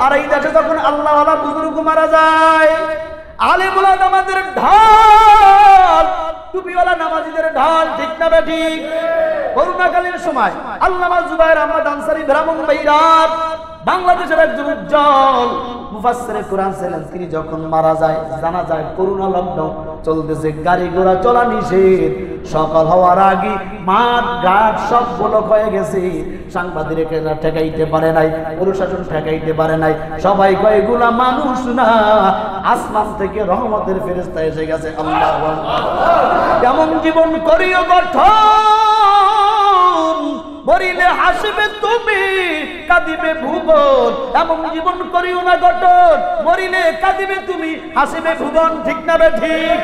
আর এই দেশে যখন আল্লাহওয়ালা বুজুর্গ মারা যায়, আলেমুল নামাজের ঢাল, টুপিওয়ালা নামাজিদের ঢাল, ঠিক না বেঠিক? করোনাকালীন সময় আল্লামা জুবায়ের আহমদ আনসারী ব্রাহ্মণবাড়িয়ার বাংলাদেশের একজন উজ্জ্বল মুফাসসিরে কোরআন ছিলেন, তিনি যখন মারা যায়, জানা যায় করোনা লকডাউন চলতেছে, গাড়ি ঘোড়া চলা নিষেধ, সকাল হওয়ার আগে মাঠ ঘাট সব ব্লক হয়ে গেছে, সাংবাদিকেরা ঠেকাইতে পারে নাই, প্রশাসন ঠেকাইতে পারে নাই, সবাই কয় এগুলা মানুষ না, আসমান থেকে রহমতের ফেরেশতা এসে গেছে। আল্লাহু আকবার। এমন জীবন করিও গঠন, মরিলে হাসবে তুমি, কাঁদিবে ভুবন। এমন জীবন করিও না গঠন, মরিলে কাঁদিবে তুমি, হাসিবে ভুবন, ঠিক না বেঠিক?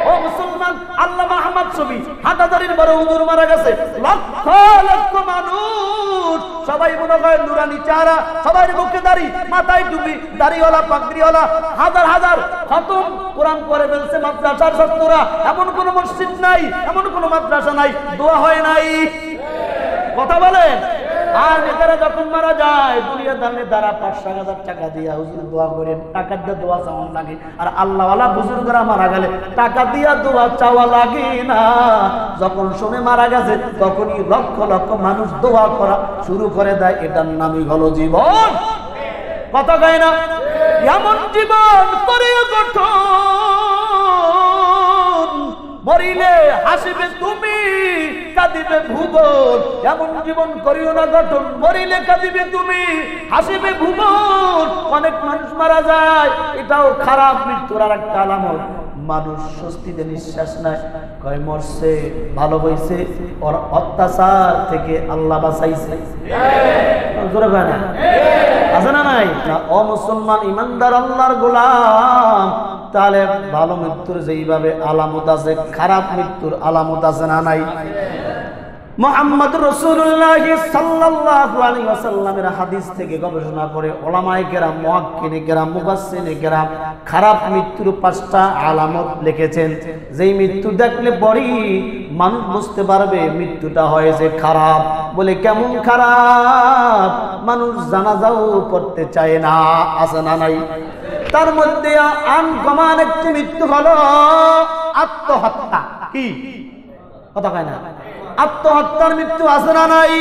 ও মুসলমান, আল্লামা আহমদ শফী হাটাদারির বড় হুজুর মারা গেছে, লক্ষ লক্ষ মানুষ, সবাই মনে হয় নুরানি চেহারা, সবাই মুখে দাড়ি, মাথায় টুপি, দাড়িওয়ালা পাগড়িওয়ালা, হাজার হাজার খতম কোরআন করে ফেলছে মাদ্রাসার ছাত্ররা। এমন কোন মসজিদ নাই, এমন কোন মাদ্রাসা নাই দোয়া হয় নাই। কথা বলেন। আর নেতারা যখন মারা যায়, দুনিয়া দানে দ্বারা ৫-৭ টাকা দিয়া হুজুর দোয়া করেন, টাকা দিয়ে দোয়া চাওয়া লাগে। আর আল্লাহওয়ালা বুজুর্গরা মারা গেলে টাকা দিয়া দোয়া চাওয়া লাগে না। যখন শুনে মারা গেছে, তখনই লক্ষ লক্ষ মানুষ দোয়া করা শুরু করে দেয়। এটার নামই হলো জীবন। কথা কয় না? এমন জীবন করিও গঠন, মরিলে হাসিবে তুমি, কাঁদিবে ভুবন। এমন জীবন করিও না গঠন, মরিলে কাঁদিবে তুমি, হাসিবে ভুবন। অনেক মানুষ মারা যায়, এটাও খারাপ মৃত্যুর আর একটা আলামত। মানুষ স্বস্তিতে নিঃশ্বাস নেয়, কয় মরছে, ভালো হয়েছে, ওর অত্যাচার থেকে আল্লাহ বাঁচাইছে। জোরে কয় না? আছে না নাই? না, ও মুসলমান ইমানদার আল্লাহর গোলাম, তাহলে ভালো মৃত্যুর যেইভাবে আলামত আছে, খারাপ মৃত্যুর আলামত আছে না নাই? মুহাম্মদ রাসূলুল্লাহ সাল্লাল্লাহু আলাইহি ওয়াসাল্লামের হাদিস থেকে গবেষণা করে উলামায়ে কেরাম, মুহাক্কিনে কেরাম, মুফাসসিরিনে কেরাম খারাপ মৃত্যুর 5টা আলামত লিখেছেন। যেই মৃত্যু দেখলে পরই মানুষ বুঝতে পারবে মৃত্যুটা হয়েছে খারাপ। বলে কেমন খারাপ? মানুষ জানাজাও পড়তে চায় না, আছে না নাই? তার মধ্যে আনকমন একটি মৃত্যু হলো আত্মহত্যা। কি কথা কয় না? আত্মহত্যার মৃত্যু আছে না নাই?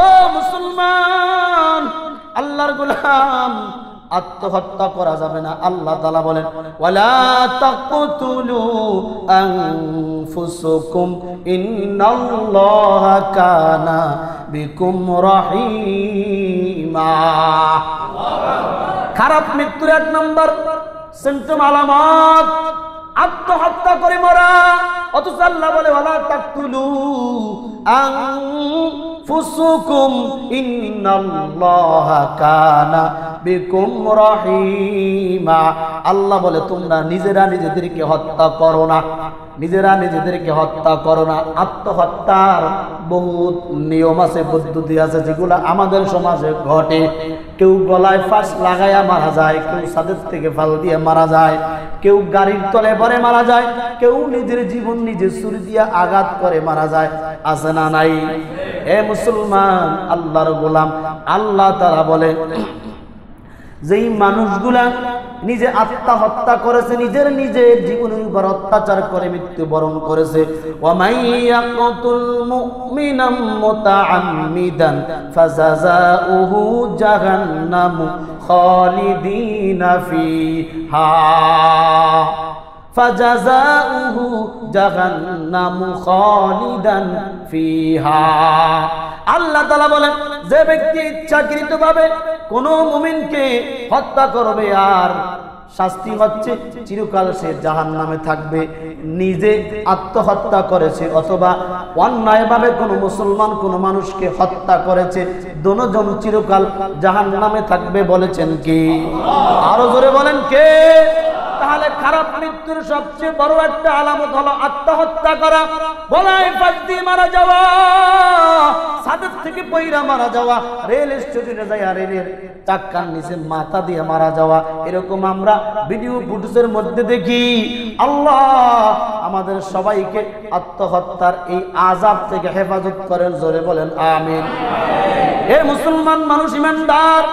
ও মুসলমান, আল্লাহর গোলাম, আত্মহত্যা করা যাবে না। আল্লাহ তাআলা বলেন, ওয়ালা তাকতুলু আনফুসাকুম ইন্নাল্লাহা কানা বিকুম রহিমা। খারাপ মৃত্যুর 1 নম্বর সিম্পটম, আলামত আত্মহত্যা করে মরা। অথচ আল্লাহ বলে, ওয়ালা তাকতুলু আনফুসাকুম ইন্নাল্লাহা কানা বিকুম রহিমা। আল্লাহ বলে, তোমরা নিজেরা নিজেদেরকে হত্যা করো না, নিজেরা নিজেদেরকে হত্যা করো না। আত্মহত্যার বহুত নিয়ম আছে, পদ্ধতি আছে, যেগুলো আমাদের সমাজে ঘটে। কেউ গলায় ফাঁস লাগাইয়া মারা যায়, কেউ ছাদের থেকে ফাল দিয়ে মারা যায়, কেউ গাড়ির তলে পড়ে মারা যায়, কেউ নিজের জীবন নিজে ছুরি দিয়ে আঘাত করে মারা যায়, আছে না নাই? হে মুসলমান, আল্লাহর গোলাম, আল্লাহ তাআলা বলে, যেই মানুষগুলা নিজে আত্মহত্যা করেছে, নিজের জীবনের উপর অত্যাচার করে মৃত্যুবরণ করেছে, ওয়ামাইয়াকুতুল মুমিনাম মুতাআম্মিদান ফাজাযাউহু জাহান্নামু খালিদিনা ফিহা, ফাজাযাউহু জাহান্নামু খালিদান ফিহা। আল্লাহ তাআলা বলেন, যে ব্যক্তি ইচ্ছাকৃতভাবে কোন মুমিনকে হত্যা করবে, আর শাস্তি হচ্ছে চিরকাল সে জাহান্নামে থাকবে। নিজে আত্মহত্যা করেছে অথবা অন্যায়ভাবে কোনো মুসলমান কোনো মানুষকে হত্যা করেছে, দুজন চিরকাল জাহান্নামে থাকবে। বলেছেন কি? আরো জোরে বলেন কে? তাহলে খারাপ মৃত্যুর সবচেয়ে বড় একটা আলামত হলো আত্মহত্যা করা। গলায় ফাঁস দিয়ে মারা যাওয়া, ছাদের থেকে পইরা মারা যাওয়া, রেল স্টেশনে যাওয়া, রেলের চাক্কার নিচে মাথা দিয়ে মারা যাওয়া, এরকম আমরা ভিডিও ফুটেজের মধ্যে দেখি। আল্লাহ আমাদের সবাইকে আত্মহত্যার এই আযাব থেকে হেফাজত করেন। জোরে বলেন আমিন। হে মুসলমান মানুষ, ইমানদার,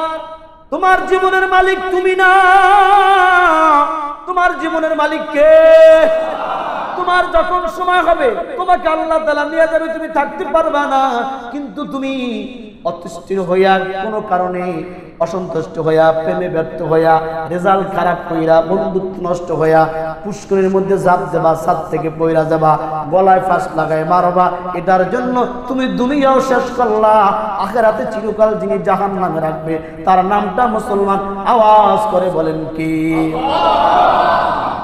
তোমার জীবনের মালিক তুমি না, তোমার জীবনের মালিক কে? তোমার যখন সময় হবে তোমাকে আল্লাহ তাআলা নিয়ে যাবে, তুমি থাকতে পারবা না। কিন্তু তুমি অতিষ্ঠির হইয়া কোনো কারণে অসন্তুষ্ট হইয়া, প্রেমে ব্যর্থ হইয়া, রেজাল্ট খারাপ কইরা, বন্ধুত্ব নষ্ট হইয়া পুষ্করের মধ্যে ঝাঁপ দেবা, ছাদ থেকে পইরা যাবা, গলায় ফাঁস লাগায় মারবা। এটার জন্য তুমি দুনিয়াও শেষ করলা, আখিরাতে চিরকাল যিনি জাহান্নামে রাখবে তার নামটা মুসলমান। আওয়াজ করে বলেন কি?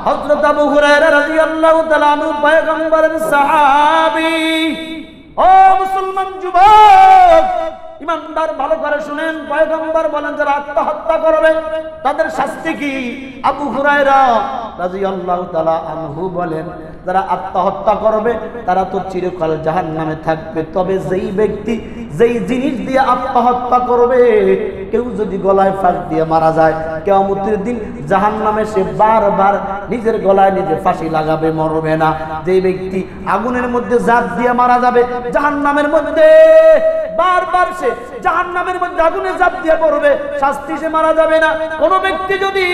হযরত আবু হুরায়রা রাদিয়াল্লাহু তাআলা আনহু পয়গম্বরের সাহাবী। ও মুসলমান যুবক, ইমানদার ভালো করে শুনেন, পয়গম্বর বলেন যারা আত্মহত্যা করবে তাদের শাস্তি কি? আবু হুরায়রা রাদিয়াল্লাহু তাআলা আনহু বলেন যারা আত্মহত্যা করবে তারা তো চিরকাল জাহান্নামে থাকবে। তবে যেই ব্যক্তি যেই জিনিস দিয়ে আত্মহত্যা করবে, কেউ যদি গলায় ফাঁস দিয়ে মারা যায়, কিয়ামতের দিন জাহান্নামে সে বারবার নিজের গলায় নিজে ফাঁসি লাগাবে, মরবে না। যেই ব্যক্তি আগুনের মধ্যে ঝাঁপ দিয়ে মারা যাবে, জাহান্নামের মধ্যে বারবার সে জাহান্নামের মধ্যে আগুনে ঝাঁপ দিয়ে পড়বে, শাস্তি সে মারা যাবে না। কোন ব্যক্তি যদি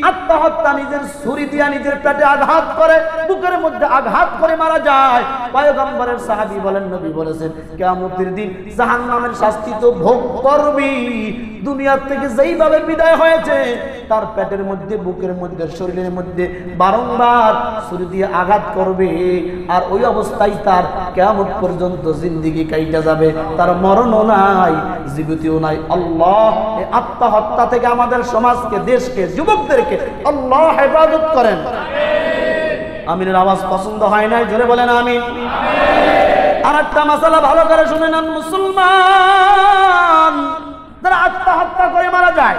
আত্মহত্যা নিজের ছুরি দিয়ে নিজের পেটে আঘাত করে, বুকের মধ্যে আঘাত করে মারা যায়, পয়গম্বরের সাহাবী বলেন, নবী বলেছেন কিয়ামতের দিন জাহান্নামের শাস্তি তো ভোগ করবি। দুনিয়া থেকে যেইভাবে বিদায় হয়েছে তার পেটের মধ্যে, বুকের মধ্যে, শরীরের মধ্যে বারংবার ছুরি দিয়ে আঘাত করবে, আর ওই অবস্থায় তার কিয়ামত পর্যন্ত জিন্দেগি কাইটা যাবে, তার মরণও নাই, জীবিতও নাই। আল্লাহ এই আত্মহত্যা থেকে আমাদের সমাজকে, দেশকে, যুবকদেরকে আল্লাহ হেফাজত করেন। আমিনের আওয়াজ পছন্দ হয় নাই, জোরে বলেন আমিন। আর একটা মাসালা ভালো করে শুনে নেন, মুসলমান যারা আত্মহত্যা করে মারা যায়,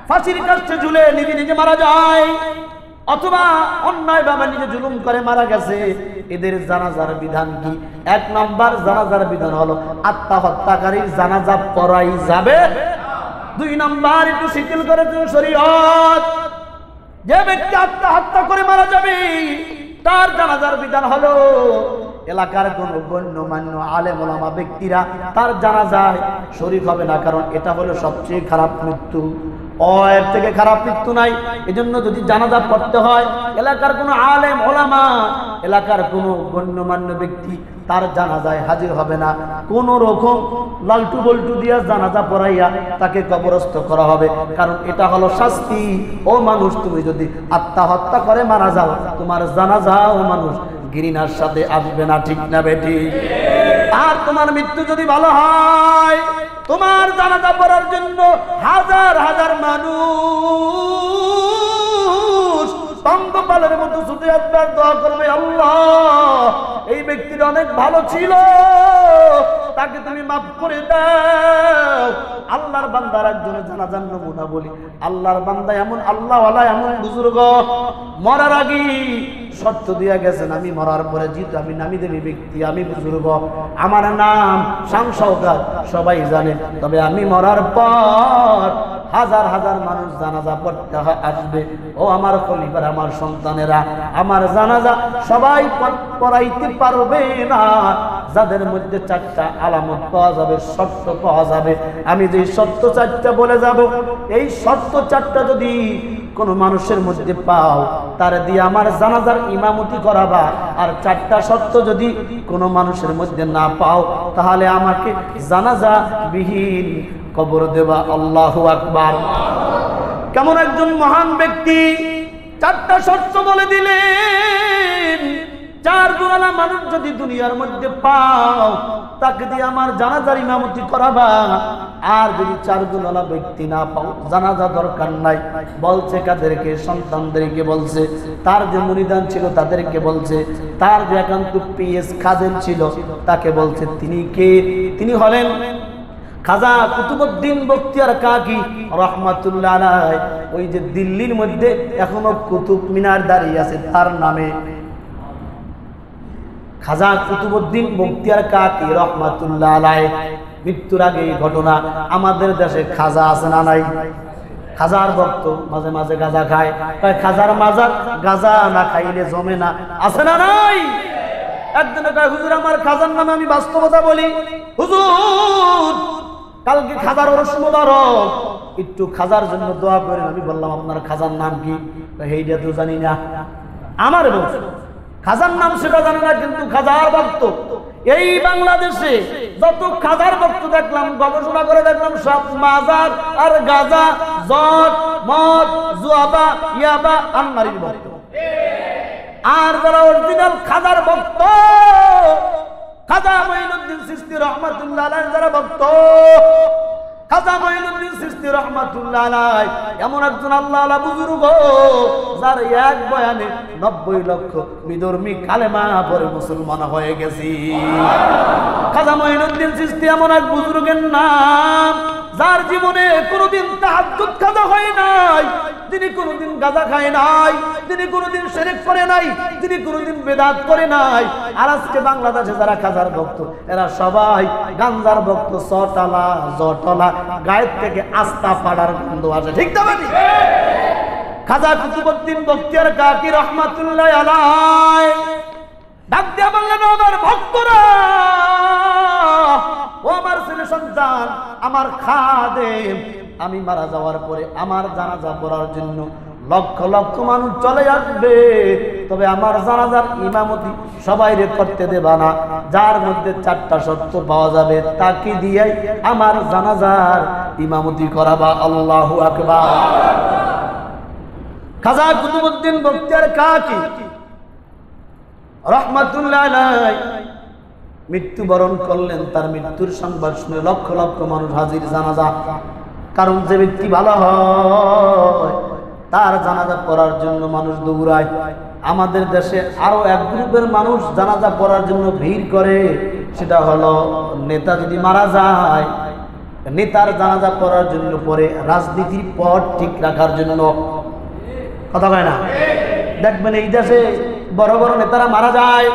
ফাঁসির কাছে ঝুলে নিজে নিজে মারা যায়, অথবা অন্যায় ভাবে নিজে জুলুম করে মারা গেছে, এদের জানাজার বিধান কি? এক নাম্বার জানাজার বিধান হলো আত্মহত্যাকারীর জানাজা পড়াই যাবে। দুই নাম্বার একটু শিথিল করে দিন শরীয়ত, যে ব্যক্তি আত্মহত্যা করে মারা যাবে তার জানাজার বিধান হলো এলাকার কোন গণ্যমান্য আলেম ওলামা ব্যক্তিরা তার জানাজায় শরীক হবে না, কারণ এটা হলো সবচেয়ে খারাপ মৃত্যু। এর থেকে খারাপ মৃত্যু নাই। এজন্য যদি জানাজা পড়তে হয়, এলাকার কোনো আলেম ওলামা, এলাকার কোনো গণ্যমান্য ব্যক্তি তার জানাজায় হাজির হবে না। কোন রকম লালটু বল্টু দিয়া জানাজা পড়াইয়া তাকে কবরস্থ করা হবে, কারণ এটা হলো শাস্তি। ও মানুষ, তুমি যদি আত্মহত্যা করে মারা যাও, তোমার জানাজা ও মানুষ ঘৃণার সাথে আসবে না, ঠিক না বেটি? আর তোমার মৃত্যু যদি ভালো হয়, তোমার জানাজা পড়ার জন্য হাজার হাজার মানুষ পঙ্গপালের মতো ছুটে আসবে, দোয়া করবে, আল্লাহ এই ব্যক্তিটা অনেক ভালো ছিল, তাকে তুমি মাফ করে দাও। আল্লাহর বান্দার একজনের জানাজার নমুনা বলি, আল্লাহর বান্দা এমন আল্লাহওয়ালা, এমন বুজুর্গ, মরার আগে শর্ত দিয়া গেছেন, আমি মরার পরে যেহেতু আমি নামি দেবী ব্যক্তি, আমি বুজুর্গ, আমার নাম শান শওকত সবাই জানে, তবে আমি মরার পর হাজার হাজার মানুষ জানাজা পড়তে আসবে। ও আমার খলিফার, আমার সন্তানেরা, আমার জানাজা সবাই পড়াইতে পারবে না। যাদের মধ্যে চারটা আলামত পাওয়া যাবে, শর্ত পাওয়া যাবে, আমি যে শর্ত চারটা বলে যাব, এই শর্ত চারটা যদি কোন মানুষের মধ্যে পাও, তার দিয়ে আমার জানাজার ইমামতি করাবা। আর চারটা শর্ত যদি কোন মানুষের মধ্যে না পাও, তাহলে আমাকে জানাজা বিহীন কবর দেবা। আল্লাহু আকবার। কেমন একজন মহান ব্যক্তি চারটা শর্ত বলে দিলেন, চার গুণালা মানুষ যদি দুনিয়ার মধ্যে পাও, তাকে দিয়ে আমার জানাজার ইমামতি করাবা। আর যদি চার গুণালা ব্যক্তি না পাও, জানাজা দরকার নাই। বলছে কাদেরকে? সন্তানদেরকে বলছে, তার যে মুরিদান ছিল তাদেরকে বলছে, তার যে একান্ত পিএস খাদেম ছিল তাকে বলছে। তিনি কে? তিনি হলেন খাজা কুতুবউদ্দিন বখতিয়ার কাকি রহমাতুল্লাহ আলাইহি। ওই যে দিল্লির মধ্যে এখনো কুতুব মিনার দাঁড়িয়ে আছে, তার নামে খাজা কুতুবউদ্দিন বখতিয়ার কাকি রহমাতুল্লাহ আলাইহি। মৃত্যুর আগে এই ঘটনা। আমাদের দেশে খাজা আছে না নাই? খাজার ভক্ত মাঝে মাঝে গাঁজা খায়, খাজার মাজার গাঁজা না খাইলে জমে না, আছে না নাই? একদিন কয়, হুজুর আমার খাজার নামে আমি বাস্তবতা বলি। হুজুর কালকে খাজার ওরস মোবারক, একটু খাজার জন্য দোয়া করেন। আমি বললাম আপনার খাজার নাম কি? এইটা তো জানি না। আমার বলছে খাজার নাম সেটা জানে না, কিন্তু খাজার ভক্ত। এই বাংলাদেশে যত খাজার ভক্ত দেখলাম, গবেষণা করে দেখলাম, সব মাজার আর গাজা, জট, মদ, জুয়াবা, ইয়াবা আর নারীর ভক্ত। আর যারা অরিজিনাল খাজার ভক্ত, খাজা মঈনুদ্দিন চিশতি রহমাতুল্লাহ আলাইহি যারা ভক্ত, খাজা মঈনুদ্দিন চিশতি রহমাতুল্লাহ আলাইহি এমন একজন আল্লাহওয়ালা বুজুর্গ, যার এক বয়ানে 90 লক্ষ বিধর্মী কালেমা পড়ে মুসলমান হয়ে গেছি। খাজা মঈনুদ্দিন চিশতি এমন এক বুজুর্গের নাম, যার জীবনে কোনোদিন তাহাজ্জুদ কাজা হয় নাই, যিনি কোনোদিন গাঁজা খায় নাই, যিনি কোনোদিন শিরক করে নাই, যিনি কোনোদিন বেদাত করে নাই। আর আজকে বাংলাদেশে যারা খাজার ভক্ত, এরা সবাই গাঞ্জার ভক্ত। চটালা জটলা গায়ের থেকে আস্তা পাড়ার গন্ধ আসে, ঠিক না ভাই? খাজা কুতুবউদ্দিন বখতিয়ার কাকি রহমাতুল্লাহ আলাইহি ডাক দিয়া বললেন, আমার ভক্তরা, ও আমার ছেলে সন্তান, আমার খাদেম, আমি মারা যাওয়ার পরে আমার জানাজা পড়ার জন্য লক্ষ লক্ষ মানুষ চলে আসবে, তবে আমার জানাজার ইমামতি সবাই করতে দেবা না। যার মধ্যে 4টা শর্ত পাওয়া যাবে তাকে দিয়ে আমার জানাজার ইমামতি করাবা। আল্লাহু আকবার। খাজা কুতুবউদ্দিন বখতিয়ার কাকি রহমাতুল্লাহ আলাইহি মৃত্যুবরণ করলেন। তার মৃত্যুর সংবাদ শুনে লক্ষ লক্ষ মানুষ হাজির জানাজা। কারণ যে ব্যক্তি ভালো হয় তার জানাজা পড়ার জন্য মানুষ দৌড়ায়। আমাদের দেশে আরো এক গ্রুপের মানুষ জানাজা পড়ার জন্য ভিড় করে, সেটা হলো নেতা যদি মারা যায়, নেতার জানাজা পড়ার জন্য পরে রাজনীতির পথ ঠিক রাখার জন্য। কথা কয় না? দেখবেন এই দেশে বড় বড় নেতারা মারা যায়,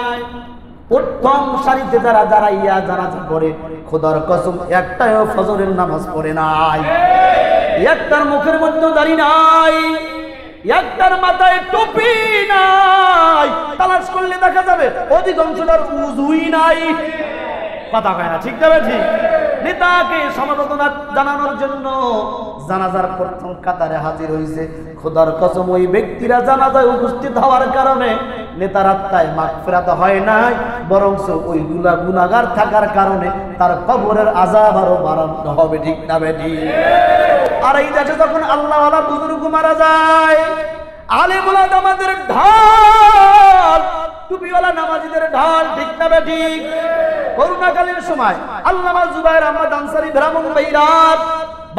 প্রথম সারিতে যারা দাঁড়াইয়া জানাজা পড়ে, খোদার কসম একটাও ফজরের নামাজ পড়ে নাই, একটার মুখের মধ্যে দাড়ি নাই, একটার মাথায় টুপি নাই, তালাশ করলে দেখা যাবে অধিকাংশটার উযুই নাই। কথা কয় না? ঠিক যাবে ঠিক। নেতাকে সমবেদনা জানানোর জন্য জানাজার প্রথম কাতারে হাজির হয়েছে। খোদার কসম ওই ব্যক্তিরা জানাজায় উপস্থিত হওয়ার কারণে নেতার আত্মায় মাগফিরাত হয় নাই, বরং ওইগুলা গুনাহগার থাকার কারণে তার কবরের আযাব আরো বাড়ানো হবে। ঠিক না বেটি? আর এই দেশে যখন আল্লাহওয়ালা বুজুর্গ মারা যায়, আলেমুল আমাদের ঢাল, টুপিওয়ালা নামাজীদের ঢাল। ঠিক না বেটি? করোনাকালীন সময় আল্লামা জুবায়ের আহমদ আনসারী ব্রাহ্মণবাড়িয়ার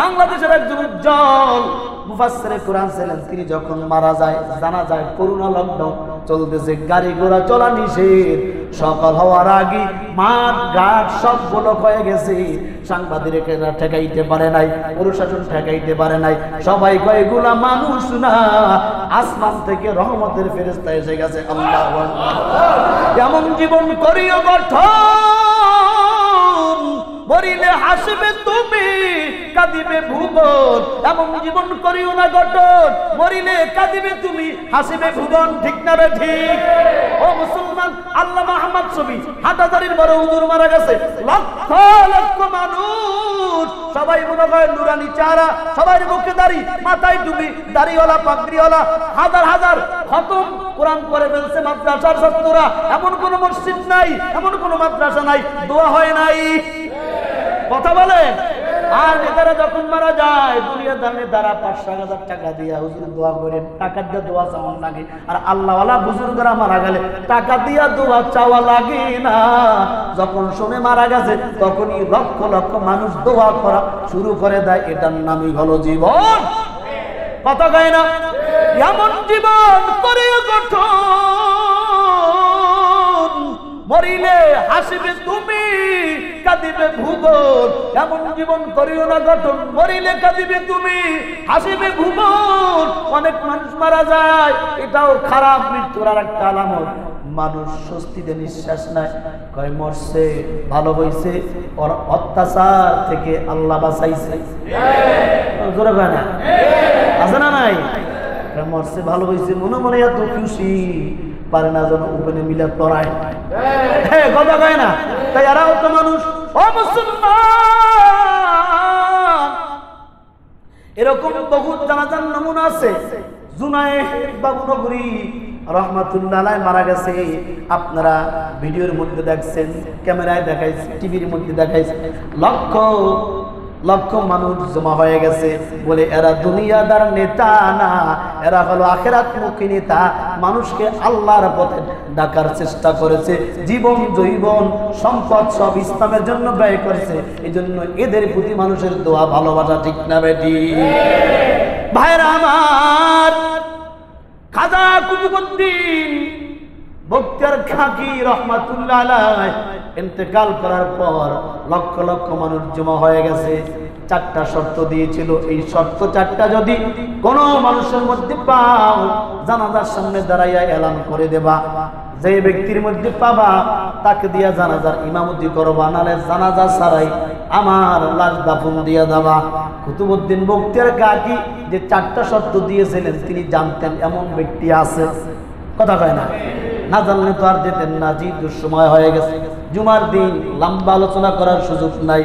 বাংলাদেশের একজন উজ্জ্বল মুফাসসিরে কোরআন ছিলেন। তিনি যখন মারা যায়, জানা যায় করোনা লকডাউন চলতেছে, গাড়ি ঘোড়া চলা নিষেধ, সকাল হওয়ার আগে মাঠ ঘাট সব ব্লক হয়ে গেছে। সাংবাদিকেরা ঠেকাইতে পারে নাই, প্রশাসন ঠেকাইতে পারে নাই। সবাই কয় এগুলা মানুষ না, আসমান থেকে রহমতের ফেরেশতা এসে গেছে। আল্লাহু আকবার। এমন জীবন করিও গঠন, মরিলে হাসবে তুমি, কাঁদিবে ভুবন। এমন জীবন করিও না গঠন, মরিলে কাঁদিবে তুমি, হাসিবে ভুবন। ঠিক না রে? ঠিক। ও মুসলমান, আল্লামা আহমদ শফী হাটাজারির বড় হুজুর মারা গেছে। লক্ষ লক্ষ মানুষ, সবাই মনে হয় নুরানি চেহারা, সবাই মুখে দাড়ি, মাথায় টুপি, দাড়িওয়ালা, পাগড়িওয়ালা, হাজার হাজার খতম কোরআন করে ফেলছে মাদ্রাসার ছাত্ররা। এমন কোন মসজিদ নাই, এমন কোন মাদ্রাসা নাই দোয়া হয় নাই। কথা বলে। আর নেতারা যখন মারা যায়, দুনিয়ার দামে দ্বারা 5-7 টাকা দিয়া হুজুর দোয়া করেন, টাকা দিয়ে দোয়া চাওয়া লাগে। আর আল্লাহওয়ালা বুজুর্গরা মারা গেলে টাকা দিয়া দোয়া চাওয়া লাগে না। যখন শুনে মারা গেছে, তখনই লক্ষ লক্ষ মানুষ দোয়া করা শুরু করে দেয়। এটার নামই হলো জীবন। কথা কয় না? এমন জীবন করে গঠন, মরিলে হাসিবে তুমি, কাঁদিবে ভুবন। এমন জীবন করিও না গঠন, মরিলে কাঁদিবে তুমি, হাসিবে ভুবন। অনেক মানুষ মারা যায়, এটাও খারাপ মৃত্যুর আর একটা আলামত। মানুষ স্বস্তিতে নিঃশ্বাস নেয়, কয় মরছে, ভালো হয়েছে, ওর অত্যাচার থেকে আল্লাহ বাঁচাইছে। জোরে কয় না? আছে না নাই? মরছে, ভালো হয়েছে, মনে মনে এত খুশি, পারে না যেন উপরে মিলে পড়ায়। হ্যাঁ, কথা কয় না? তাই এরাও তো মানুষ। ও মুসলমান, এরকম বহু জানাজার নমুনা আছে। জুনায়েদ বাবুনগরী রহমাতুল্লাহ আলাইহি মারা গেছে, আপনারা ভিডিওর মধ্যে দেখছেন, ক্যামেরায় দেখাইছে, টিভির মধ্যে দেখাইছে, লক্ষ লক্ষ মানুষ জমা হয়ে গেছে। বলে এরা দুনিয়াদার নেতা না, এরা হলো আখিরাতমুখী নেতা, মানুষকে আল্লাহর পথে ডাকার চেষ্টা করেছে, জীবন জৈবন সম্পদ সব ইসলামের জন্য ব্যয় করেছে। এই জন্য এদের প্রতি মানুষের দোয়া ভালোবাসা, ঠিক না বেটি? ভাইরা আমার, খাজা কুতুবউদ্দিন বখতিয়ার খাকি রহমাতুল্লাহ আলাইহি ইন্তেকাল করার পর লক্ষ লক্ষ মানুষ জমা হয়ে গেছে। চারটা শর্ত দিয়েছিল, এই শর্ত চারটা যদি কোনো মানুষের মধ্যে পাও, জানাজার সামনে দাঁড়াইয়া এলান করে দেবা। যে ব্যক্তির মধ্যে পাবা তাকে দিয়া জানাজার ইমামতি করবা, নালে জানাজা ছাড়াই আমার লাশ দাফন দিয়া যাবা। কুতুবউদ্দিন বখতিয়ার কাকি যে চারটা শর্ত দিয়েছিলেন তিনি জানতেন এমন ব্যক্তি আছে, কথা কয় না, না জানলে তো আর যেতেন না। যেহেতু সময় হয়ে গেছে, জুমার দিন লম্বা আলোচনা করার সুযোগ নাই।